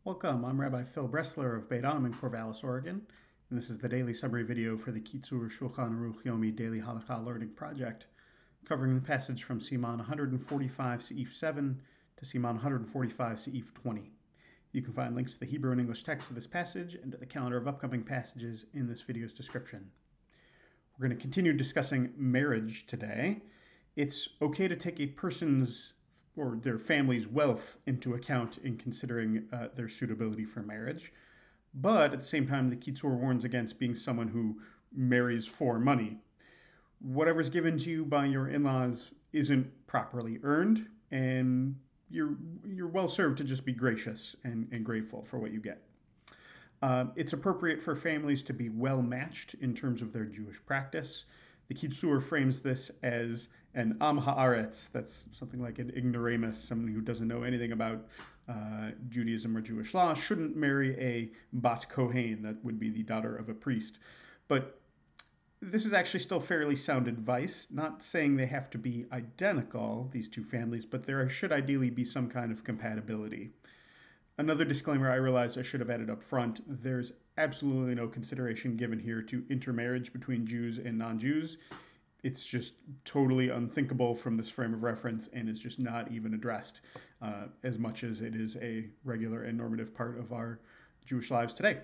Welcome, I'm Rabbi Phil Bressler of Beit Am in Corvallis, Oregon, and this is the daily summary video for the Kitzur Shulchan Aruch Yomi Daily Halakha Learning Project, covering the passage from Siman 145 Seif 7 to Siman 145 Seif 20. You can find links to the Hebrew and English text of this passage and to the calendar of upcoming passages in this video's description. We're going to continue discussing marriage today. It's okay to take a person's or their family's wealth into account in considering their suitability for marriage. But at the same time, the Kitzur warns against being someone who marries for money. Whatever's given to you by your in-laws isn't properly earned, and you're well served to just be gracious and grateful for what you get. It's appropriate for families to be well matched in terms of their Jewish practice. The Kitzur frames this as an Am Haaretz, that's something like an ignoramus, someone who doesn't know anything about Judaism or Jewish law, shouldn't marry a Bat Kohen, that would be the daughter of a priest. But this is actually still fairly sound advice, not saying they have to be identical, these two families, but there should ideally be some kind of compatibility. Another disclaimer I realize I should have added up front, there's absolutely no consideration given here to intermarriage between Jews and non-Jews. It's just totally unthinkable from this frame of reference, and it's just not even addressed as much as it is a regular and normative part of our Jewish lives today.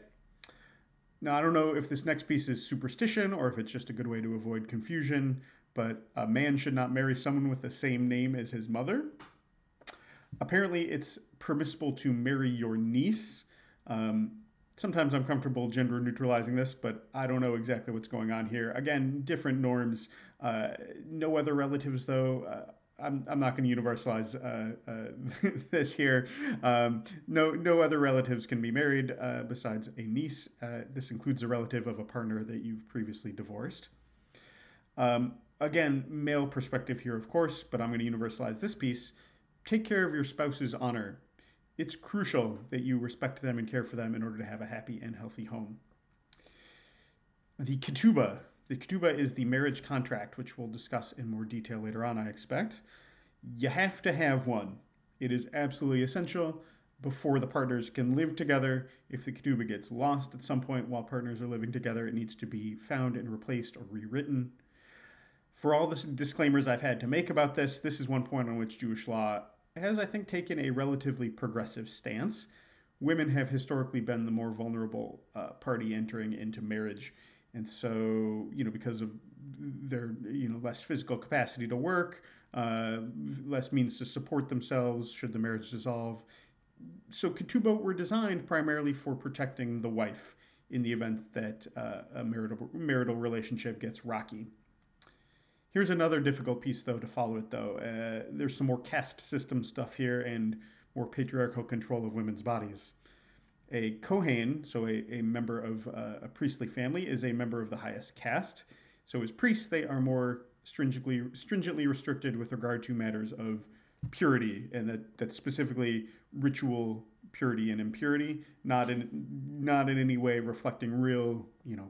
Now, I don't know if this next piece is superstition or if it's just a good way to avoid confusion, but a man should not marry someone with the same name as his mother. Apparently, it's permissible to marry your niece. Sometimes I'm comfortable gender neutralizing this, but I don't know exactly what's going on here. Again, different norms. No other relatives, though. I'm not going to universalize this here. No other relatives can be married besides a niece. This includes a relative of a partner that you've previously divorced. Again, male perspective here, of course, but I'm going to universalize this piece. Take care of your spouse's honor. It's crucial that you respect them and care for them in order to have a happy and healthy home. The ketubah. The ketubah is the marriage contract, which we'll discuss in more detail later on, I expect. You have to have one. It is absolutely essential before the partners can live together. If the ketubah gets lost at some point while partners are living together, it needs to be found and replaced or rewritten. For all the disclaimers I've had to make about this, this is one point on which Jewish law has, I think, taken a relatively progressive stance. Women have historically been the more vulnerable party entering into marriage. And so, because of their, less physical capacity to work, less means to support themselves should the marriage dissolve. So ketubot were designed primarily for protecting the wife in the event that a marital relationship gets rocky. Here's another difficult piece, though, to follow it, though. There's some more caste system stuff here and more patriarchal control of women's bodies. A Kohen, so a member of a priestly family, is a member of the highest caste. So as priests, they are more stringently restricted with regard to matters of purity, and that's specifically ritual purity and impurity, not in any way reflecting real,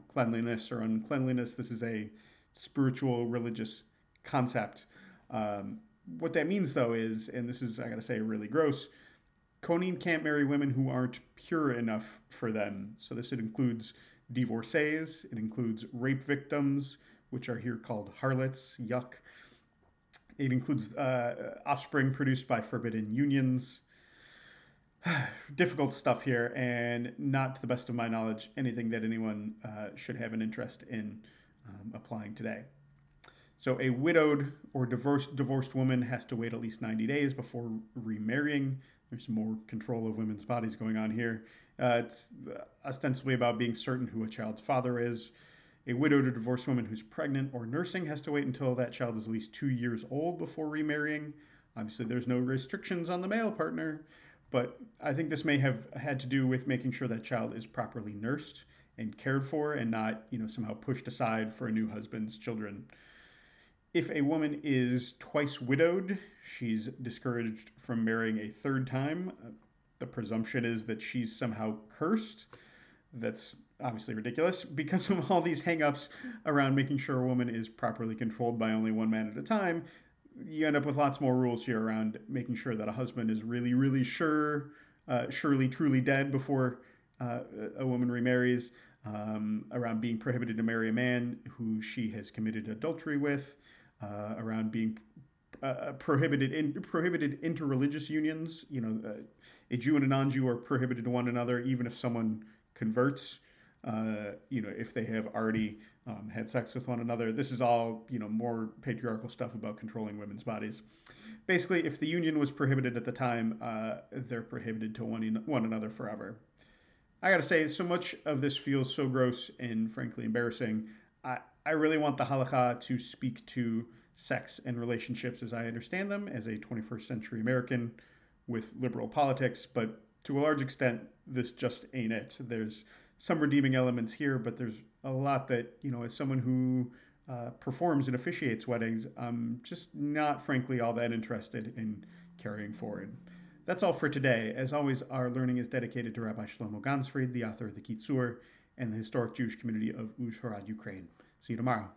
cleanliness or uncleanliness. This is a spiritual religious concept. What that means, though, is, and this is, I gotta say, really gross, Kohanim can't marry women who aren't pure enough for them. So this includes divorcees, it includes rape victims, which are here called harlots, yuck. It includes offspring produced by forbidden unions. Difficult stuff here, and not, to the best of my knowledge, anything that anyone should have an interest in applying today. So a widowed or divorced woman has to wait at least 90 days before remarrying. There's some more control of women's bodies going on here. It's ostensibly about being certain who a child's father is. A widowed or divorced woman who's pregnant or nursing has to wait until that child is at least 2 years old before remarrying. Obviously, there's no restrictions on the male partner, but I think this may have had to do with making sure that child is properly nursed and cared for and not, somehow pushed aside for a new husband's children. If a woman is twice widowed, she's discouraged from marrying a third time. The presumption is that she's somehow cursed. That's obviously ridiculous because of all these hang-ups around making sure a woman is properly controlled by only one man at a time. You end up with lots more rules here around making sure that a husband is really, really sure surely truly dead before a woman remarries, around being prohibited to marry a man who she has committed adultery with, around being prohibited interreligious unions. A Jew and a non-Jew are prohibited to one another, even if someone converts. If they have already had sex with one another. This is all more patriarchal stuff about controlling women's bodies. Basically, if the union was prohibited at the time, they're prohibited to one another forever. I gotta say, so much of this feels so gross and frankly embarrassing. I really want the halakha to speak to sex and relationships as I understand them as a 21st century American with liberal politics, but to a large extent, this just ain't it. There's some redeeming elements here, but there's a lot that, as someone who performs and officiates weddings, I'm just not, frankly, all that interested in carrying forward. That's all for today. As always, our learning is dedicated to Rabbi Shlomo Gansfried, the author of the Kitzur, and the historic Jewish community of Uzhhorod, Ukraine. See you tomorrow.